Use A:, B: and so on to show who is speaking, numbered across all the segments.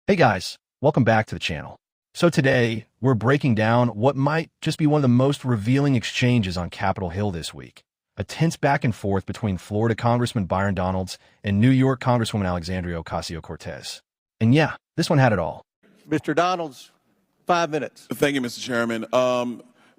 A: Hey guys, welcome back to the channel. So today, we're breaking down what might just be one of the most revealing exchanges on Capitol Hill this week. A tense back and forth between Florida Congressman Byron Donalds and New York Congresswoman Alexandria Ocasio-Cortez. And yeah, this one had it all.
B: Mr. Donalds, 5 minutes.
C: Thank you, Mr. Chairman.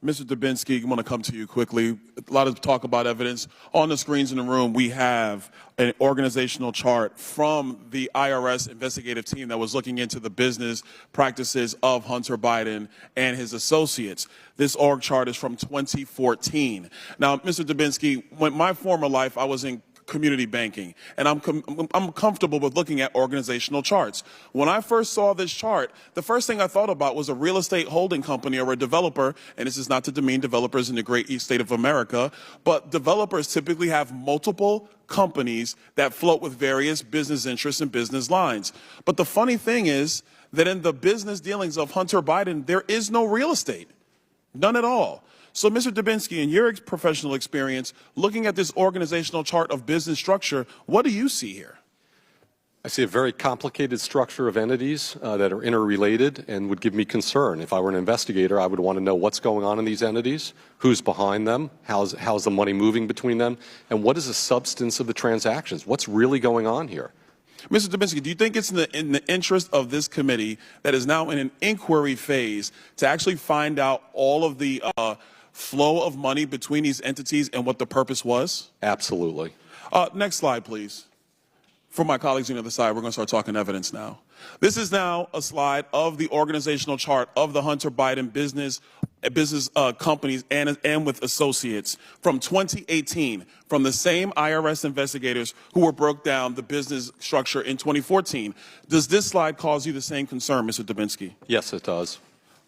C: Mr. Dubinsky, I want to come to you quickly. A lot of talk about evidence. On the screens in the room, we have an organizational chart from the IRS investigative team that was looking into the business practices of Hunter Biden and his associates. This org chart is from 2014. Now, Mr. Dubinsky, when my former life, I was in community banking, and I'm comfortable with looking at organizational charts. When I first saw this chart, the first thing I thought about was a real estate holding company or a developer, and this is not to demean developers in the great east state of America, but developers typically have multiple companies that float with various business interests and business lines. But the funny thing is that in the business dealings of Hunter Biden, there is no real estate, none at all. So, Mr. Dubinsky, in your professional experience, looking at this organizational chart of business structure, what do you see here?
D: I see a very complicated structure of entities that are interrelated and would give me concern. If I were an investigator, I would want to know what's going on in these entities, who's behind them, how's the money moving between them, and what is the substance of the transactions? What's really going on here?
C: Mr. Dubinsky, do you think it's in the interest of this committee that is now in an inquiry phase to actually find out all of the flow of money between these entities and what the purpose was?
D: Absolutely.
C: Next slide, please. For my colleagues on the other side, we're going to start talking evidence now. This is now a slide of the organizational chart of the Hunter Biden business companies and with associates from 2018, from the same IRS investigators who were broke down the business structure in 2014. Does this slide cause you the same concern, Mr. Dubinsky?
D: Yes, it does.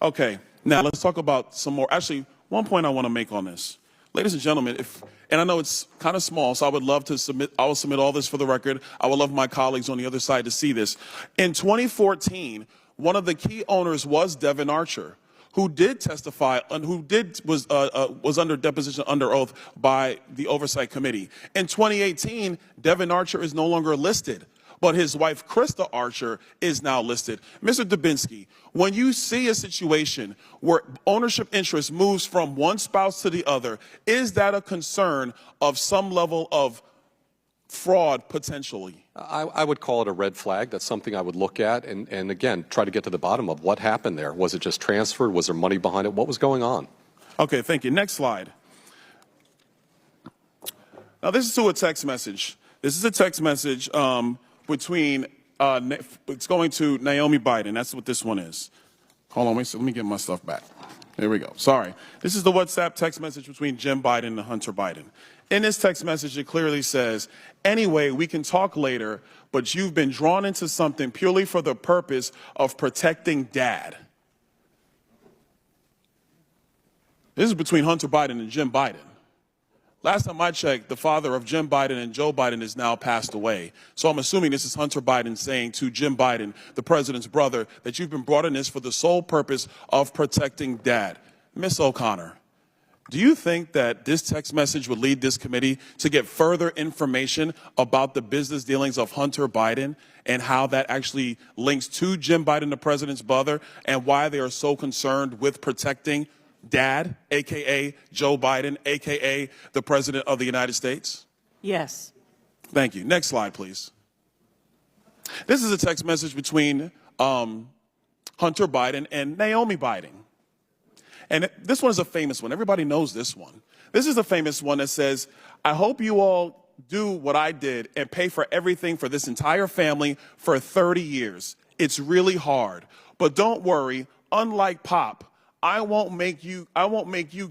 C: Okay. Now let's talk about some more. Actually, one point I want to make on this. Ladies and gentlemen, and I know it's kind of small, so I would love to I will submit all this for the record. I would love my colleagues on the other side to see this. In 2014, one of the key owners was Devin Archer, who did testify and was under deposition under oath by the Oversight Committee. In 2018, Devin Archer is no longer listed, but his wife, Krista Archer, is now listed. Mr. Dubinsky, when you see a situation where ownership interest moves from one spouse to the other, is that a concern of some level of fraud potentially?
D: I would call it a red flag. That's something I would look at and again, try to get to the bottom of what happened there. Was it just transferred? Was there money behind it? What was going on? Okay,
C: thank you. Next slide. Now, this is to a text message. This is a text message between, it's going to Naomi Biden. That's what this one is. Hold on, let me get my stuff back. There we go. Sorry. This is the WhatsApp text message between Jim Biden and Hunter Biden. In this text message, it clearly says, anyway, we can talk later, but you've been drawn into something purely for the purpose of protecting Dad. This is between Hunter Biden and Jim Biden. Last time I checked, the father of Jim Biden and Joe Biden is now passed away. So I'm assuming this is Hunter Biden saying to Jim Biden, the president's brother, that you've been brought in this for the sole purpose of protecting Dad. Miss O'Connor, do you think that this text message would lead this committee to get further information about the business dealings of Hunter Biden and how that actually links to Jim Biden, the president's brother, and why they are so concerned with protecting Dad, a.k.a. Joe Biden, a.k.a. the President of the United States?
E: Yes.
C: Thank you. Next slide, please. This is a text message between Hunter Biden and Naomi Biden. And this one is a famous one. Everybody knows this one. This is a famous one that says, I hope you all do what I did and pay for everything for this entire family for 30 years. It's really hard. But don't worry, unlike Pop, I won't make you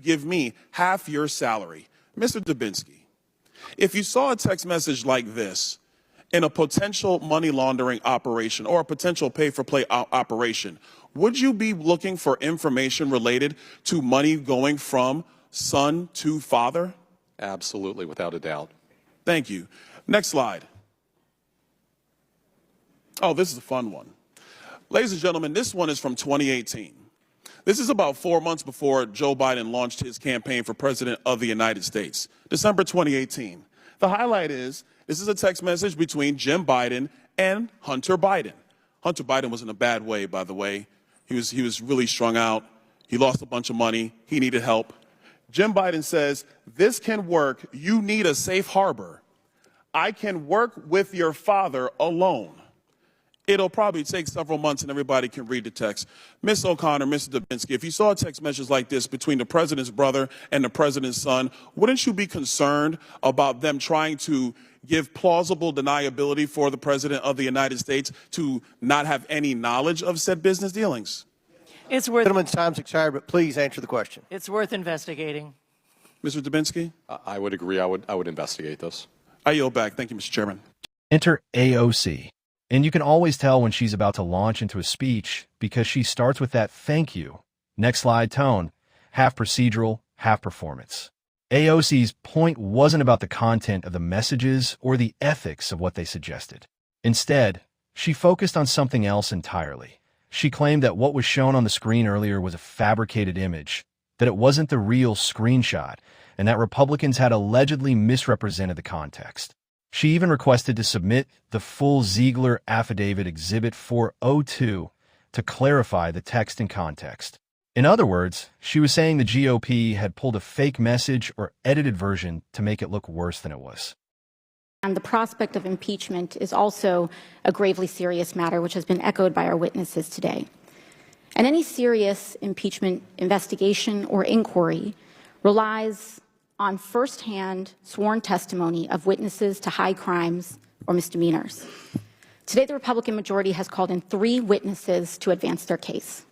C: give me half your salary. Mr. Dubinsky, if you saw a text message like this in a potential money laundering operation or a potential pay-for-play operation, would you be looking for information related to money going from son to father?
D: Absolutely, without a doubt.
C: Thank you. Next slide. Oh, this is a fun one. Ladies and gentlemen, this one is from 2018. This is about 4 months before Joe Biden launched his campaign for president of the United States, December 2018. The highlight is, this is a text message between Jim Biden and Hunter Biden. Hunter Biden was in a bad way, by the way. He was really strung out. He lost a bunch of money. He needed help. Jim Biden says, this can work. You need a safe harbor. I can work with your father alone. It'll probably take several months and everybody can read the text. Ms. O'Connor, Mr. Dubinsky, if you saw text messages like this between the president's brother and the president's son, wouldn't you be concerned about them trying to give plausible deniability for the president of the United States to not have any knowledge of said business dealings?
B: It's worth. Gentleman's time's expired, but please answer the question.
E: It's worth investigating.
C: Mr. Dubinsky?
D: I would agree. I would investigate this.
C: I yield back. Thank you, Mr. Chairman.
A: Enter AOC. And you can always tell when she's about to launch into a speech because she starts with that thank you, next slide tone, half procedural, half performance. AOC's point wasn't about the content of the messages or the ethics of what they suggested. Instead, she focused on something else entirely. She claimed that what was shown on the screen earlier was a fabricated image, that it wasn't the real screenshot, and that Republicans had allegedly misrepresented the context. She even requested to submit the full Ziegler Affidavit Exhibit 402 to clarify the text and context. In other words, she was saying the GOP had pulled a fake message or edited version to make it look worse than it was.
F: And the prospect of impeachment is also a gravely serious matter, which has been echoed by our witnesses today. And any serious impeachment investigation or inquiry relies on firsthand sworn testimony of witnesses to high crimes or misdemeanors. Today, the Republican majority has called in 3 witnesses to advance their case.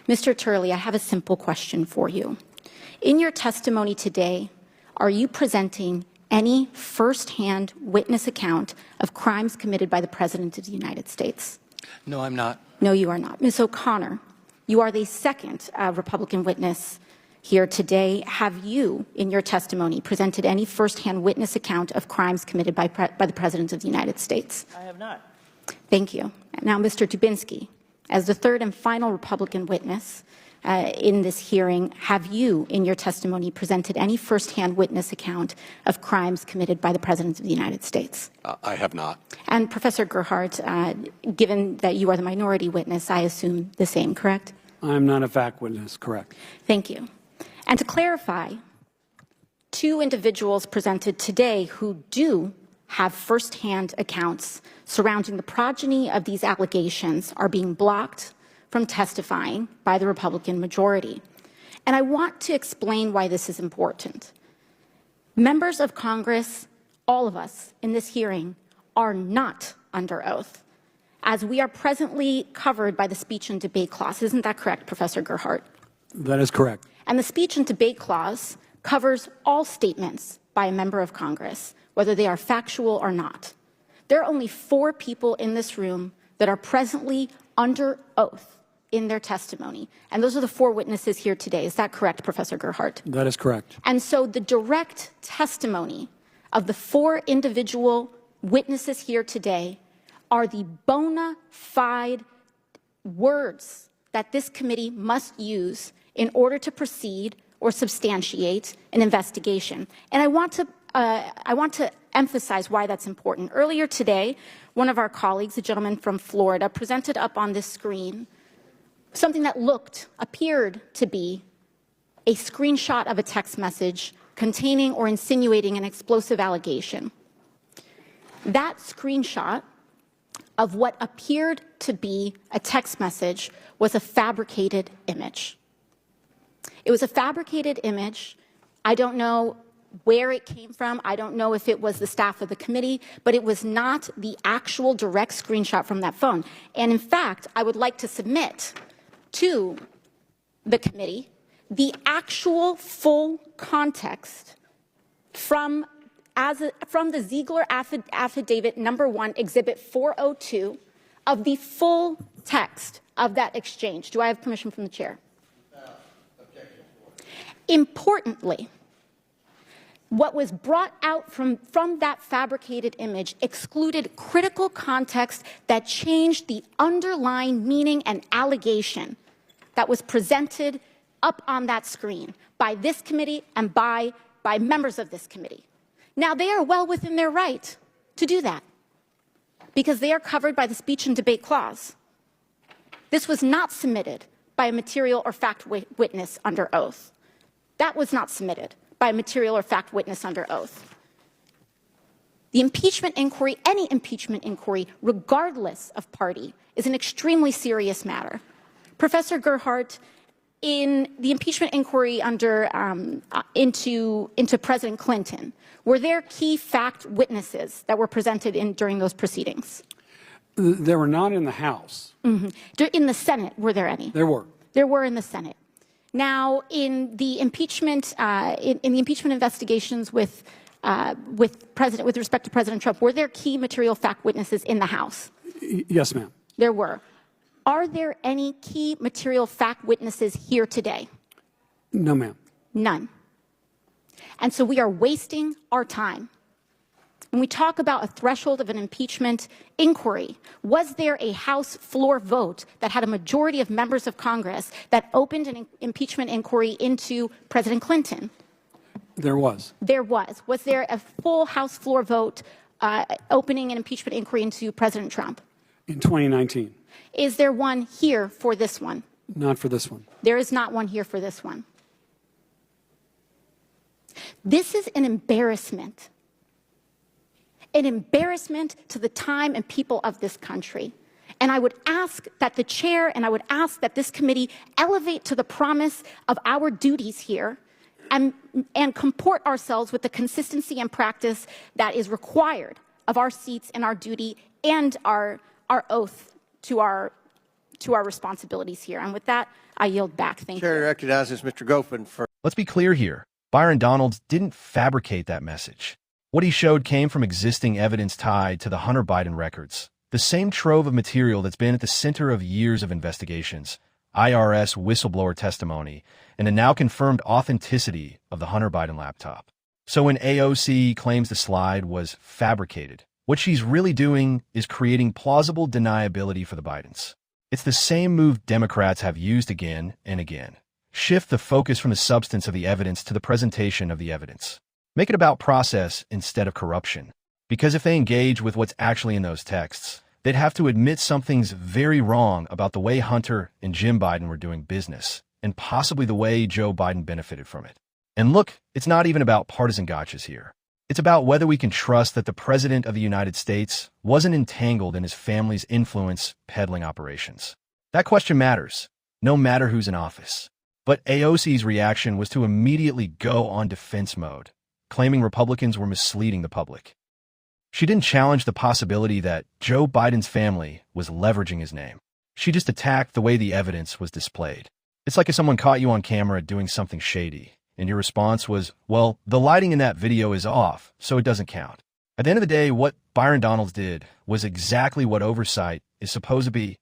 F: Mr. Turley, I have a simple question for you. In your testimony today, are you presenting any firsthand witness account of crimes committed by the President of the United States?
E: No, I'm not.
F: No, you are not. Ms. O'Connor, you are the second Republican witness here today. Have you, in your testimony, presented any firsthand witness account of crimes committed by the President of the United States?
E: I have not.
F: Thank you. Now, Mr. Dubinsky, as the third and final Republican witness in this hearing, have you, in your testimony, presented any firsthand witness account of crimes committed by the President of the United States?
D: I have not.
F: And Professor Gerhardt, given that you are the minority witness, I assume the same, correct?
G: I'm not a fact witness, correct.
F: Thank you. And to clarify, 2 individuals presented today who do have firsthand accounts surrounding the progeny of these allegations are being blocked from testifying by the Republican majority. And I want to explain why this is important. Members of Congress, all of us in this hearing, are not under oath, as we are presently covered by the speech and debate clause. Isn't that correct, Professor Gerhardt?
G: That is correct.
F: And the speech and debate clause covers all statements by a member of Congress, whether they are factual or not. There are only 4 people in this room that are presently under oath in their testimony. And those are the 4 witnesses here today. Is that correct, Professor Gerhardt?
G: That is correct.
F: And so the direct testimony of the 4 individual witnesses here today are the bona fide words that this committee must use in order to proceed or substantiate an investigation. And I want to emphasize why that's important. Earlier today, one of our colleagues, a gentleman from Florida, presented up on this screen something that appeared to be a screenshot of a text message containing or insinuating an explosive allegation. That screenshot of what appeared to be a text message was a fabricated image. It was a fabricated image. I don't know where it came from. I don't know if it was the staff of the committee, but it was not the actual direct screenshot from that phone. And in fact, I would like to submit to the committee the actual full context from the Ziegler Affidavit number 1, Exhibit 402, of the full text of that exchange. Do I have permission from the chair? Importantly, what was brought out from that fabricated image excluded critical context that changed the underlying meaning and allegation that was presented up on that screen by this committee and by members of this committee. Now, they are well within their right to do that. because they are covered by the speech and debate clause. This was not submitted by a material or fact witness under oath. That was not submitted by a material or fact witness under oath. The impeachment inquiry, any impeachment inquiry, regardless of party, is an extremely serious matter. Professor Gerhardt, in the impeachment inquiry into President Clinton, were there key fact witnesses that were presented during those proceedings?
G: They were not in the House.
F: In the Senate, were there any?
G: There were.
F: There were in the Senate. Now, in the impeachment, in the impeachment investigations with respect to President Trump, were there key material fact witnesses in the House?
G: Yes, ma'am.
F: There were. Are there any key material fact witnesses here today?
G: No, ma'am.
F: None. And so we are wasting our time. When we talk about a threshold of an impeachment inquiry, was there a House floor vote that had a majority of members of Congress that opened an impeachment inquiry into President Clinton?
G: There was.
F: There was. Was there a full House floor vote opening an impeachment inquiry into President Trump?
G: In 2019.
F: Is there one here for this one?
G: Not for this one.
F: There is not one here for this one. This is an embarrassment. An embarrassment to the time and people of this country. And I would ask that the chair and I would ask that this committee elevate to the promise of our duties here and comport ourselves with the consistency and practice that is required of our seats and our duty and our oath to our responsibilities here. And with that, I yield back. Thank you.
B: Chair recognizes Mr. Goffin for.
A: Let's be clear here. Byron Donalds didn't fabricate that message. What he showed came from existing evidence tied to the Hunter Biden records, the same trove of material that's been at the center of years of investigations, IRS whistleblower testimony, and the now confirmed authenticity of the Hunter Biden laptop. So when AOC claims the slide was fabricated, what she's really doing is creating plausible deniability for the Bidens. It's the same move Democrats have used again and again. Shift the focus from the substance of the evidence to the presentation of the evidence. Make it about process instead of corruption. Because if they engage with what's actually in those texts, they'd have to admit something's very wrong about the way Hunter and Jim Biden were doing business, and possibly the way Joe Biden benefited from it. And look, it's not even about partisan gotchas here. It's about whether we can trust that the President of the United States wasn't entangled in his family's influence peddling operations. That question matters, no matter who's in office. But AOC's reaction was to immediately go on defense mode, claiming Republicans were misleading the public. She didn't challenge the possibility that Joe Biden's family was leveraging his name. She just attacked the way the evidence was displayed. It's like if someone caught you on camera doing something shady, and your response was, well, the lighting in that video is off, so it doesn't count. At the end of the day, what Byron Donalds did was exactly what oversight is supposed to be: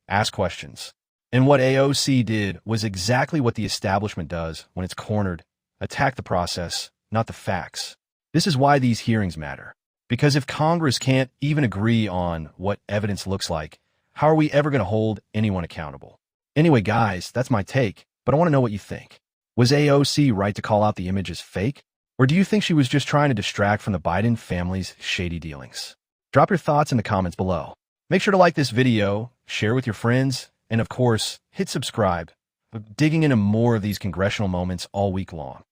A: ask questions. And what AOC did was exactly what the establishment does when it's cornered: attack the process, not the facts. This is why these hearings matter. Because if Congress can't even agree on what evidence looks like, how are we ever going to hold anyone accountable? Anyway, guys, that's my take, but I want to know what you think. Was AOC right to call out the image as fake? Or do you think she was just trying to distract from the Biden family's shady dealings? Drop your thoughts in the comments below. Make sure to like this video, share with your friends, and of course, hit subscribe. We're digging into more of these congressional moments all week long.